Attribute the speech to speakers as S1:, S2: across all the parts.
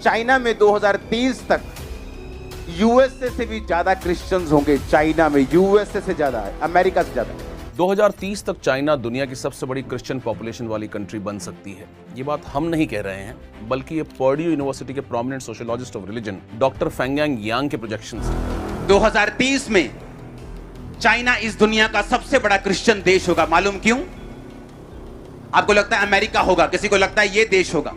S1: China में 2030 तक USA से भी ज्यादा क्रिश्चियंस होंगे। चाइना में यूएसए से ज्यादा है, अमेरिका से ज्यादा है।
S2: 2030 तक चाइना दुनिया की सबसे बड़ी क्रिश्चियन पॉपुलेशन वाली कंट्री बन सकती है। ये बात हम नहीं कह रहे हैं, बल्कि ये पर्ड्यू यूनिवर्सिटी के prominent sociologist of religion doctor Fenggang Yang के प्रोजेक्शंस हैं।
S1: 2030 में चाइना इस दुनिया का सबसे बड़ा क्रिश्चियन देश होगा। मालूम क्यों? आपको लगता है अमेरिका होगा, किसी को लगता है ये देश होगा।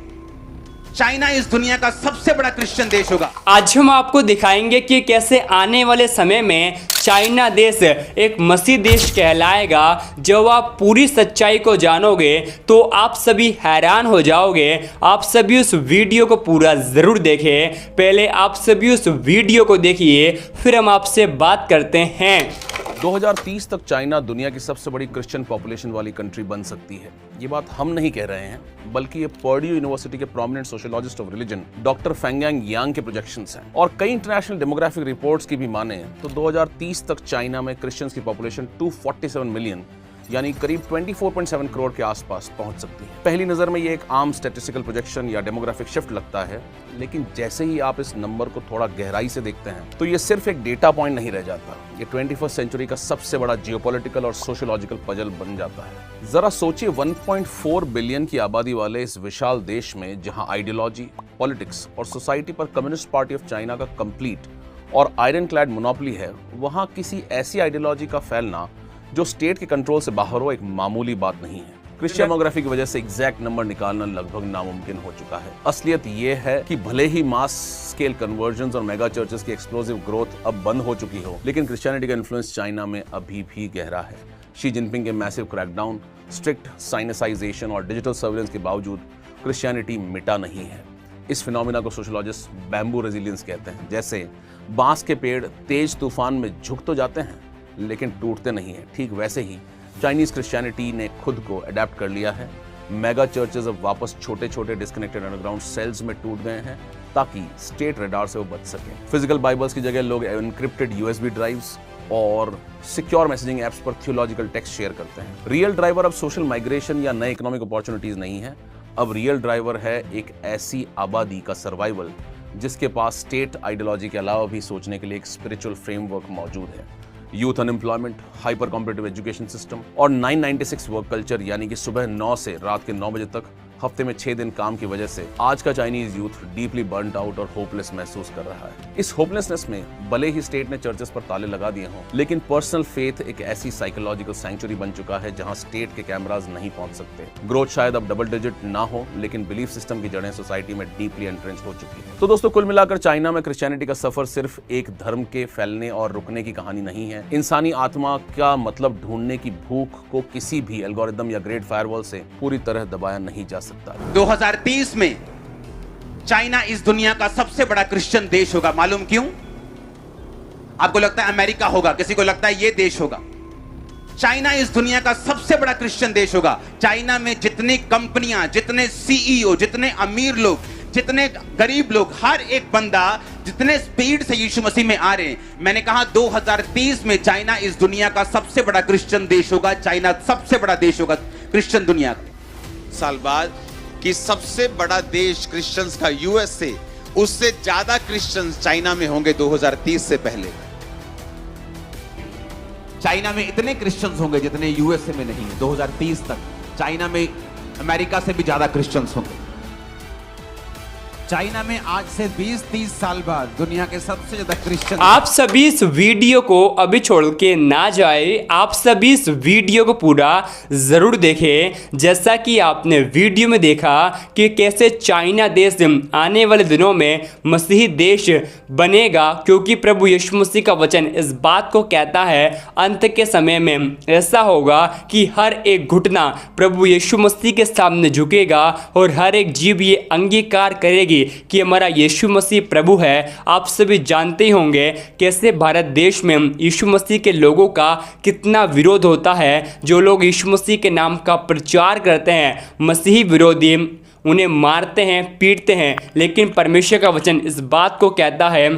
S1: चाइना इस दुनिया का सबसे बड़ा क्रिश्चियन देश होगा।
S3: आज हम आपको दिखाएंगे कि कैसे आने वाले समय में चाइना देश एक मसीह देश कहलाएगा। जब आप पूरी सच्चाई को जानोगे तो आप सभी हैरान हो जाओगे। आप सभी उस वीडियो को पूरा जरूर देखें। पहले आप सभी उस वीडियो को देखिए, फिर हम आपसे बात करते हैं।
S2: 2030 तक चाइना दुनिया की सबसे बड़ी क्रिश्चियन पॉपुलेशन वाली कंट्री बन सकती है। ये बात हम नहीं कह रहे हैं, बल्कि ये पर्ड्यू यूनिवर्सिटी के prominent sociologist of religion doctor Fenggang Yang के प्रोजेक्शंस हैं। और कई इंटरनेशनल डेमोग्राफिक रिपोर्ट्स की भी माने तो 2030 तक चाइना में क्रिश्चियंस की पॉपुलेशन 247 मिलियन यानी करीब 24.7 करोड़ के आसपास पहुंच सकती है। पहली नजर में ये एक आम स्टैटिस्टिकल प्रोजेक्शन या डेमोग्राफिक शिफ्ट लगता है, लेकिन जैसे ही आप इस नंबर को थोड़ा गहराई से देखते हैं तो ये सिर्फ एक डेटा पॉइंट नहीं रह जाता। ये 21st सेंचुरी का सबसे बड़ा जियोपॉलिटिकल और सोशियोलॉजिकल पजल बन जाता है। जरा सोचिए, 1.4 बिलियन की आबादी वाले इस विशाल देश में जहां आइडियोलॉजी, पॉलिटिक्स और सोसाइटी पर कम्युनिस्ट पार्टी ऑफ चाइना का कंप्लीट और आयरन क्लैड मोनोपोली है, वहां किसी ऐसी आइडियोलॉजी का फैलना जो स्टेट के कंट्रोल से बाहर हो एक मामूली बात नहीं है। क्रिश्चियन डेमोग्राफी की वजह से एग्जैक्ट नंबर निकालना लगभग नामुमकिन हो चुका है। असलियत ये है कि भले ही मास स्केल कन्वर्जन्स और मेगा चर्चेस की एक्सप्लोसिव ग्रोथ अब बंद हो चुकी हो, लेकिन क्रिश्चियनिटी का इन्फ्लुएंस चाइना में अभी भी गहरा है। शी जिनपिंग के मैसिव क्रैकडाउन, स्ट्रिक्ट साइनेसाइजेशन और डिजिटल सर्विलेंस के बावजूद क्रिश्चियनिटी मिटा नहीं है। इस फिनोमिना को सोशियोलॉजिस्ट बैम्बू रेजिलियंस कहते हैं। जैसे बांस के पेड़ तेज तूफान में झुक तो जाते हैं लेकिन टूटते नहीं है, ठीक वैसे ही चाइनीज क्रिश्चियनिटी ने खुद को अडेप्ट कर लिया है। मेगा चर्चेज अब वापस छोटे छोटे डिस्कनेक्टेड अंडरग्राउंड सेल्स में टूट गए हैं ताकि स्टेट रडार से वो बच सके। फिजिकल बाइबल्स की जगह लोग एनक्रिप्टेड यूएसबी ड्राइव्स और सिक्योर मैसेजिंग एप्स पर थियोलॉजिकल टेक्स्ट शेयर करते हैं। रियल ड्राइवर अब सोशल माइग्रेशन या नए इकोनॉमिक अपॉर्चुनिटीज नहीं है। अब रियल ड्राइवर है एक ऐसी आबादी का सर्वाइवल जिसके पास स्टेट आइडियोलॉजी के अलावा भी सोचने के लिए एक स्पिरिचुअल फ्रेमवर्क मौजूद है। Youth unemployment, hyper competitive education system और 996 वर्क कल्चर यानी कि सुबह 9 से रात के 9 बजे तक हफ्ते में 6 दिन काम की वजह से आज का Chinese youth deeply burned out और होपलेस महसूस कर रहा है। इस होपलेसनेस में भले ही स्टेट ने चर्चेस पर ताले लगा दिए हों, लेकिन पर्सनल फेथ एक ऐसी साइकोलॉजिकल सैंक्चुरी बन चुका है जहां स्टेट के कैमराज नहीं पहुंच सकते। ग्रोथ शायद अब डबल डिजिट ना हो, लेकिन बिलीफ सिस्टम की जड़ें सोसाइटी में डीपली एंट्रेंच हो चुकी है। तो दोस्तों, कुल मिलाकर चाइना में क्रिश्चियनिटी का सफर सिर्फ एक धर्म के फैलने और रुकने की कहानी नहीं है। इंसानी आत्मा का मतलब ढूंढने की भूख को किसी भी एल्गोरिदम या ग्रेट फायरवॉल से पूरी तरह दबाया नहीं जा सकता।
S1: 2030 में चाइना इस दुनिया का सबसे बड़ा क्रिश्चियन देश होगा। मालूम क्यों? आपको लगता है अमेरिका होगा, किसी को लगता है ये देश होगा। चाइना इस दुनिया का सबसे बड़ा क्रिश्चियन देश होगा। चाइना में जितनी कंपनियां, जितने सीईओ, जितने अमीर लोग, जितने गरीब लोग, हर एक बंदा जितने स्पीड से यीशु मसीह में आ रहे हैं, मैंने कहा 2030 में चाइना इस दुनिया का सबसे बड़ा क्रिश्चियन देश होगा। चाइना सबसे बड़ा देश होगा क्रिश्चियन दुनिया का।
S4: साल बाद कि सबसे बड़ा देश क्रिश्चियंस का यूएसए, उससे ज्यादा क्रिश्चियंस चाइना में होंगे 2030 से पहले।
S1: चाइना में इतने क्रिश्चियंस होंगे जितने यूएसए में नहीं है। 2030 तक चाइना में अमेरिका से भी ज्यादा क्रिश्चियंस होंगे। चाइना में आज से 20-30 साल बाद दुनिया के सबसे ज्यादा क्रिश्चियन।
S3: आप सभी इस वीडियो को अभी छोड़ के ना जाए। आप सभी इस वीडियो को पूरा जरूर देखें। जैसा कि आपने वीडियो में देखा कि कैसे चाइना देश आने वाले दिनों में मसीही देश बनेगा, क्योंकि प्रभु यीशु मसीह का वचन इस बात को कहता है अंत के समय में ऐसा होगा कि हर एक घुटना प्रभु यीशु मसीह के सामने झुकेगा और हर एक जीभ ये अंगीकार करेगी कि हमारा यीशु मसीह प्रभु है। आप सभी जानते ही होंगे कैसे भारत देश में यीशु मसीह के लोगों का कितना विरोध होता है। जो लोग यीशु मसीह के नाम का प्रचार करते हैं, मसीही विरोधी उन्हें मारते हैं, पीटते हैं, लेकिन परमेश्वर का वचन इस बात को कहता है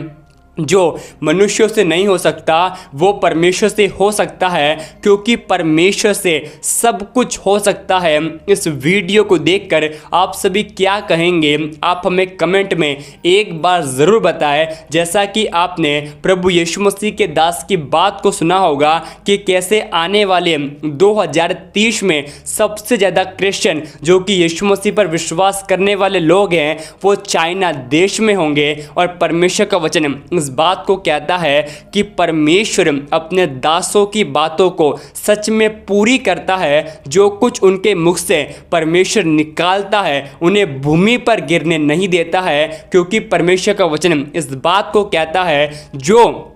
S3: जो मनुष्यों से नहीं हो सकता वो परमेश्वर से हो सकता है, क्योंकि परमेश्वर से सब कुछ हो सकता है। इस वीडियो को देखकर आप सभी क्या कहेंगे, आप हमें कमेंट में एक बार ज़रूर बताएं। जैसा कि आपने प्रभु यीशु मसीह के दास की बात को सुना होगा कि कैसे आने वाले 2030 में सबसे ज़्यादा क्रिश्चियन जो कि यीशु मसीह पर विश्वास करने वाले लोग हैं वो चाइना देश में होंगे। और परमेश्वर का वचन इस बात को कहता है कि परमेश्वर अपने दासों की बातों को सच में पूरी करता है। जो कुछ उनके मुख से परमेश्वर निकालता है उन्हें भूमि पर गिरने नहीं देता है, क्योंकि परमेश्वर का वचन इस बात को कहता है जो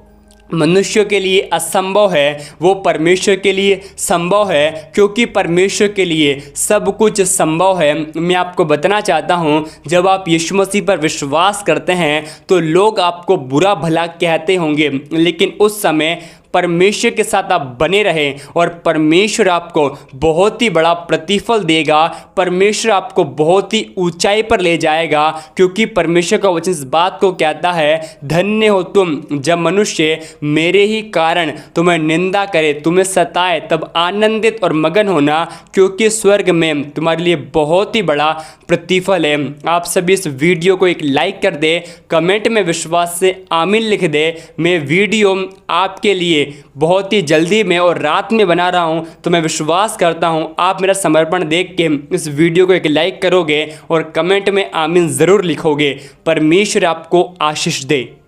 S3: मनुष्य के लिए असंभव है वो परमेश्वर के लिए संभव है, क्योंकि परमेश्वर के लिए सब कुछ संभव है। मैं आपको बताना चाहता हूँ, जब आप यीशु मसीह पर विश्वास करते हैं तो लोग आपको बुरा भला कहते होंगे, लेकिन उस समय परमेश्वर के साथ आप बने रहें और परमेश्वर आपको बहुत ही बड़ा प्रतिफल देगा। परमेश्वर आपको बहुत ही ऊंचाई पर ले जाएगा, क्योंकि परमेश्वर का वचन इस बात को कहता है, धन्य हो तुम जब मनुष्य मेरे ही कारण तुम्हें निंदा करे, तुम्हें सताए, तब आनंदित और मगन होना, क्योंकि स्वर्ग में तुम्हारे लिए बहुत ही बड़ा प्रतिफल है। आप सभी इस वीडियो को एक लाइक कर दे, कमेंट में विश्वास से आमीन लिख दे। मैं वीडियो आपके लिए बहुत ही जल्दी में और रात में बना रहा हूं, तो मैं विश्वास करता हूं आप मेरा समर्पण देख के इस वीडियो को एक लाइक करोगे और कमेंट में आमीन ज़रूर लिखोगे। परमेश्वर आपको आशीष दे।